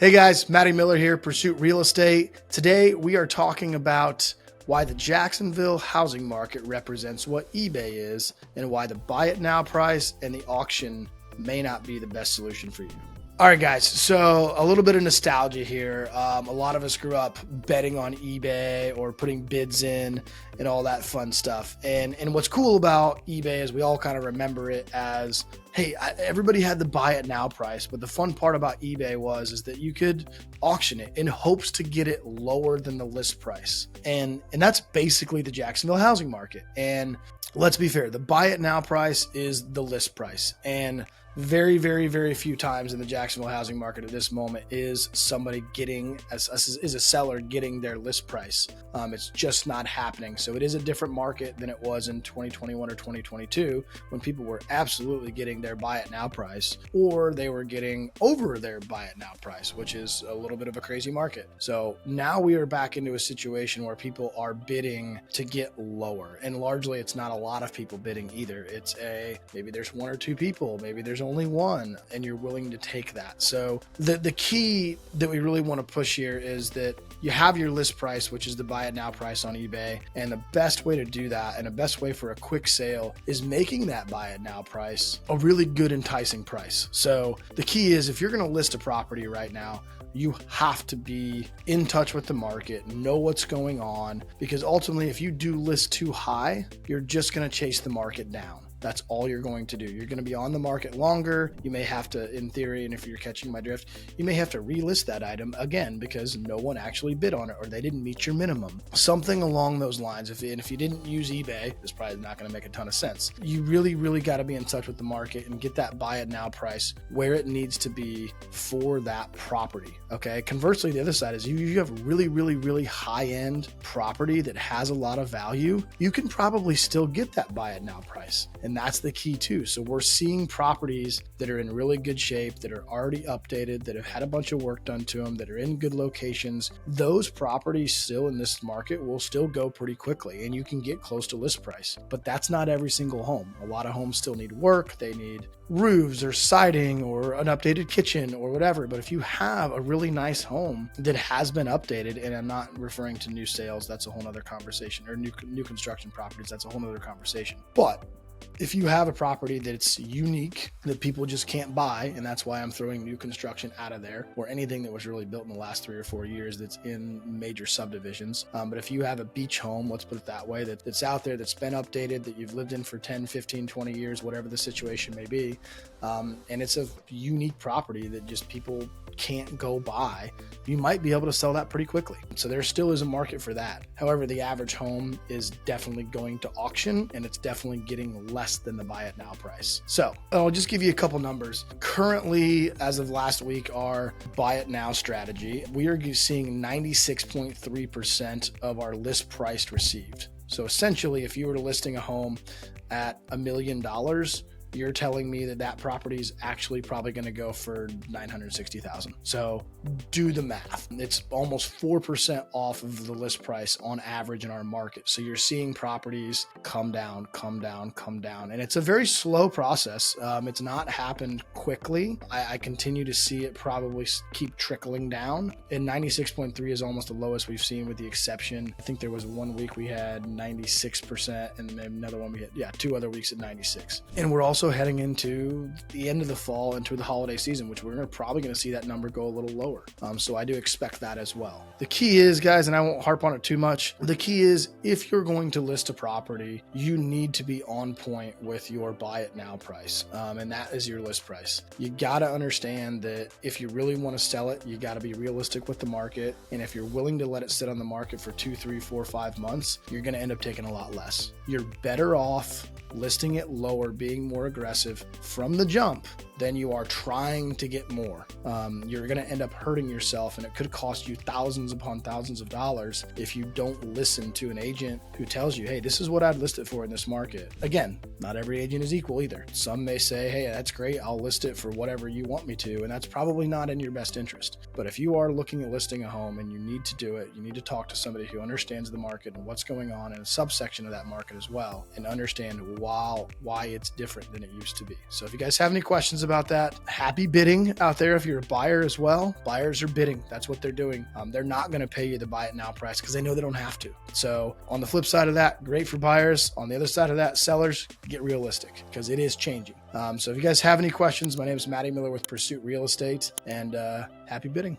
Hey guys, Matty Miller here, Pursuit Real Estate. Today we are talking about why the Jacksonville housing market represents what eBay is and why the buy it now price and the auction may not be the best solution for you. All right, guys, so a little bit of nostalgia here. A lot of us grew up betting on eBay or putting bids in and all that fun stuff. And what's cool about eBay is we all kind of remember it as, hey, everybody had the buy it now price. But the fun part about eBay is that you could auction it in hopes to get it lower than the list price. And that's basically the Jacksonville housing market. And let's be fair, the buy it now price is the list price. And very, very, very few times in the Jacksonville housing market at this moment is somebody is a seller getting their list price. It's just not happening. So it is a different market than it was in 2021 or 2022 when people were absolutely getting their buy it now price, or they were getting over their buy it now price, which is a little bit of a crazy market. So now we are back into a situation where people are bidding to get lower. And largely it's not a lot of people bidding either. It's maybe there's one or two people, maybe there's only one, and you're willing to take that. So the key that we really want to push here is that you have your list price, which is the buy it now price on eBay. And the best way to do that, and the best way for a quick sale, is making that buy it now price a really good, enticing price. So the key is, if you're going to list a property right now, you have to be in touch with the market, know what's going on, because ultimately if you do list too high, you're just going to chase the market down. That's all you're going to do. You're going to be on the market longer. You may have to, in theory, and if you're catching my drift, you may have to relist that item again because no one actually bid on it or they didn't meet your minimum. Something along those lines. If you didn't use eBay, it's probably not going to make a ton of sense. You really, really got to be in touch with the market and get that buy it now price where it needs to be for that property. Okay. Conversely, the other side is you have really, really, really high end property that has a lot of value. You can probably still get that buy it now price. And that's the key too. So we're seeing properties that are in really good shape, that are already updated, that have had a bunch of work done to them, that are in good locations. Those properties still in this market will still go pretty quickly and you can get close to list price. But that's not every single home. A lot of homes still need work. They need roofs or siding or an updated kitchen or whatever. But if you have a really nice home that has been updated, and I'm not referring to new sales, that's a whole nother conversation, or new construction properties, that's a whole nother conversation. But if you have a property that's unique that people just can't buy, and that's why I'm throwing new construction out of there, or anything that was really built in the last 3 or 4 years that's in major subdivisions. But if you have a beach home, let's put it that way, that's out there, that's been updated, that you've lived in for 10, 15, 20 years, whatever the situation may be, and it's a unique property that just people can't go buy, you might be able to sell that pretty quickly. So there still is a market for that. However, the average home is definitely going to auction, and it's definitely getting less than the buy it now price. So I'll just give you a couple numbers. Currently, as of last week, our buy it now strategy, we are seeing 96.3% of our list price received. So essentially, if you were listing a home at $1 million, you're telling me that property is actually probably going to go for $960,000. So do the math. It's almost 4% off of the list price on average in our market. So you're seeing properties come down. And it's a very slow process. It's not happened quickly. I continue to see it probably keep trickling down. And 96.3 is almost the lowest we've seen, with the exception, I think there was 1 week we had 96%, and then another one we had, 2 other weeks at 96. And we're also heading into the end of the fall, into the holiday season, which we're probably going to see that number go a little lower. So I do expect that as well. The key is, guys, and I won't harp on it too much, the key is, if you're going to list a property, you need to be on point with your buy it now price. And that is your list price. You got to understand that if you really want to sell it, you got to be realistic with the market. And if you're willing to let it sit on the market for 2, 3, 4, 5 months, you're going to end up taking a lot less. You're better off listing it lower, being more aggressive from the jump than you are trying to get more. You're going to end up hurting yourself, and it could cost you thousands upon thousands of dollars if you don't listen to an agent who tells you, hey, this is what I'd list it for in this market. Again, not every agent is equal either. Some may say, hey, that's great, I'll list it for whatever you want me to, and that's probably not in your best interest. But if you are looking at listing a home and you need to do it, you need to talk to somebody who understands the market and what's going on in a subsection of that market as well, and understand why it's different than it used to be. So if you guys have any questions about about that. Happy bidding out there if you're a buyer as well. Buyers are bidding. That's what they're doing. They're not going to pay you the buy it now price because they know they don't have to. So on the flip side of that, great for buyers. On the other side of that, sellers, get realistic because it is changing. So if you guys have any questions, my name is Matty Miller with Pursuit Real Estate, and happy bidding.